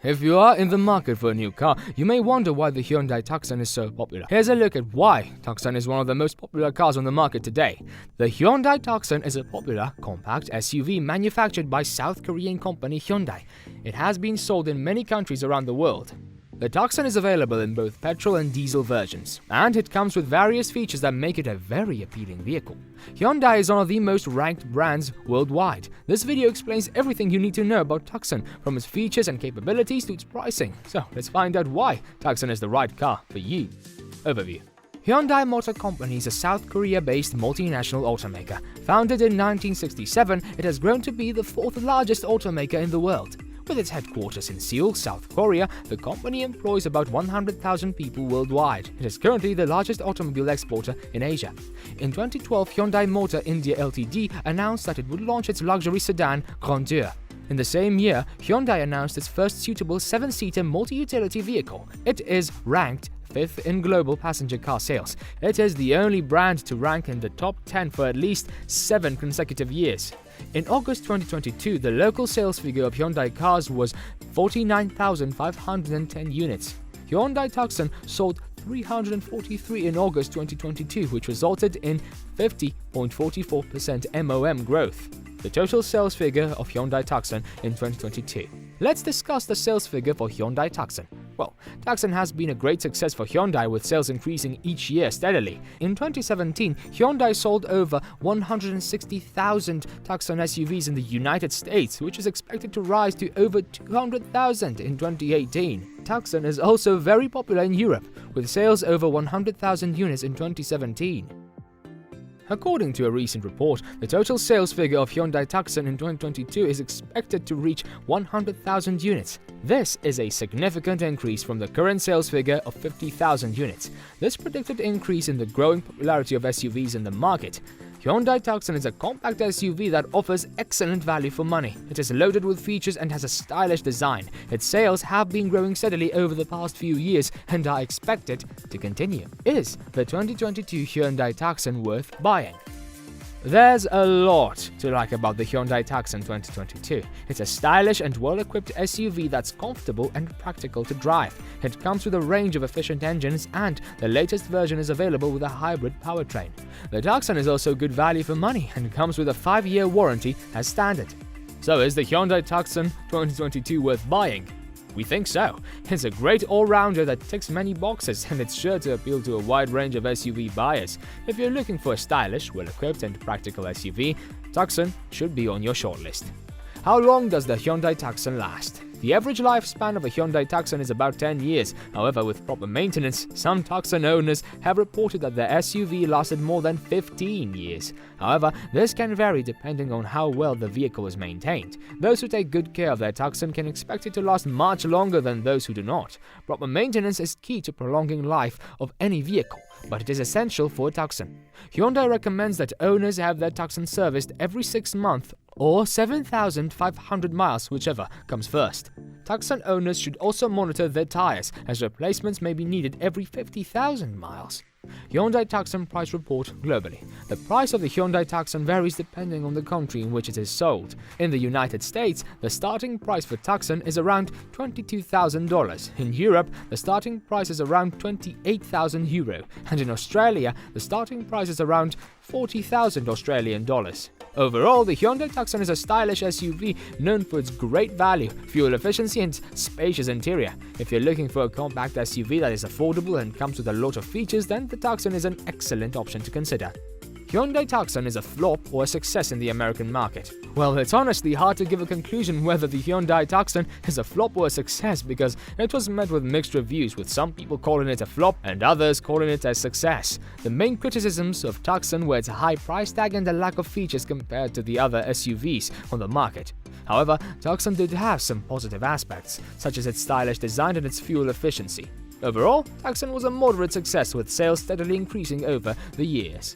If you are in the market for a new car, you may wonder why the Hyundai Tucson is so popular. Here's a look at why Tucson is one of the most popular cars on the market today. The Hyundai Tucson is a popular, compact SUV manufactured by South Korean company Hyundai. It has been sold in many countries around the world. The Tucson is available in both petrol and diesel versions, and it comes with various features that make it a very appealing vehicle. Hyundai is one of the most ranked brands worldwide. This video explains everything you need to know about Tucson, from its features and capabilities to its pricing. So let's find out why Tucson is the right car for you. Overview. Hyundai Motor Company is a South Korea-based multinational automaker. Founded in 1967, it has grown to be the fourth largest automaker in the world. With its headquarters in Seoul, South Korea, the company employs about 100,000 people worldwide. It is currently the largest automobile exporter in Asia. In 2012, Hyundai Motor India Ltd announced that it would launch its luxury sedan Grandeur. In the same year, Hyundai announced its first suitable 7-seater multi-utility vehicle. It is ranked 5th in global passenger car sales. It is the only brand to rank in the top 10 for at least 7 consecutive years. In August 2022, the local sales figure of Hyundai cars was 49,510 units. Hyundai Tucson sold 343 in August 2022, which resulted in 50.44% MOM growth. The total sales figure of Hyundai Tucson in 2022. Let's discuss the sales figure for Hyundai Tucson. Well, Tucson has been a great success for Hyundai, with sales increasing each year steadily. In 2017, Hyundai sold over 160,000 Tucson SUVs in the United States, which is expected to rise to over 200,000 in 2018. Tucson is also very popular in Europe, with sales over 100,000 units in 2017. According to a recent report, the total sales figure of Hyundai Tucson in 2022 is expected to reach 100,000 units. This is a significant increase from the current sales figure of 50,000 units. This predicted increase in the growing popularity of SUVs in the market. Hyundai Tucson is a compact SUV that offers excellent value for money. It is loaded with features and has a stylish design. Its sales have been growing steadily over the past few years and are expected to continue. Is the 2022 Hyundai Tucson worth buying? There's a lot to like about the Hyundai Tucson 2022. It's a stylish and well-equipped SUV that's comfortable and practical to drive. It comes with a range of efficient engines, and the latest version is available with a hybrid powertrain. The Tucson is also good value for money and comes with a 5-year warranty as standard. So is the Hyundai Tucson 2022 worth buying? We think so. It's a great all-rounder that ticks many boxes, and it's sure to appeal to a wide range of SUV buyers. If you're looking for a stylish, well-equipped and practical SUV, Tucson should be on your shortlist. How long does the Hyundai Tucson last? The average lifespan of a Hyundai Tucson is about 10 years. However, with proper maintenance, some Tucson owners have reported that their SUV lasted more than 15 years. However, this can vary depending on how well the vehicle is maintained. Those who take good care of their Tucson can expect it to last much longer than those who do not. Proper maintenance is key to prolonging life of any vehicle, but it is essential for a Tucson. Hyundai recommends that owners have their Tucson serviced every 6 months or 7,500 miles, whichever comes first. Tucson owners should also monitor their tires, as replacements may be needed every 50,000 miles. Hyundai Tucson price report globally. The price of the Hyundai Tucson varies depending on the country in which it is sold. In the United States, the starting price for Tucson is around $22,000. In Europe, the starting price is around 28,000 euro, and in Australia, the starting price is around 40,000 Australian dollars. Overall, the Hyundai Tucson is a stylish SUV known for its great value, fuel efficiency, and spacious interior. If you're looking for a compact SUV that is affordable and comes with a lot of features, then the Tucson is an excellent option to consider. Hyundai Tucson is a flop or a success in the American market. Well, it's honestly hard to give a conclusion whether the Hyundai Tucson is a flop or a success, because it was met with mixed reviews, with some people calling it a flop and others calling it a success. The main criticisms of Tucson were its high price tag and the lack of features compared to the other SUVs on the market. However, Tucson did have some positive aspects, such as its stylish design and its fuel efficiency. Overall, Tucson was a moderate success, with sales steadily increasing over the years.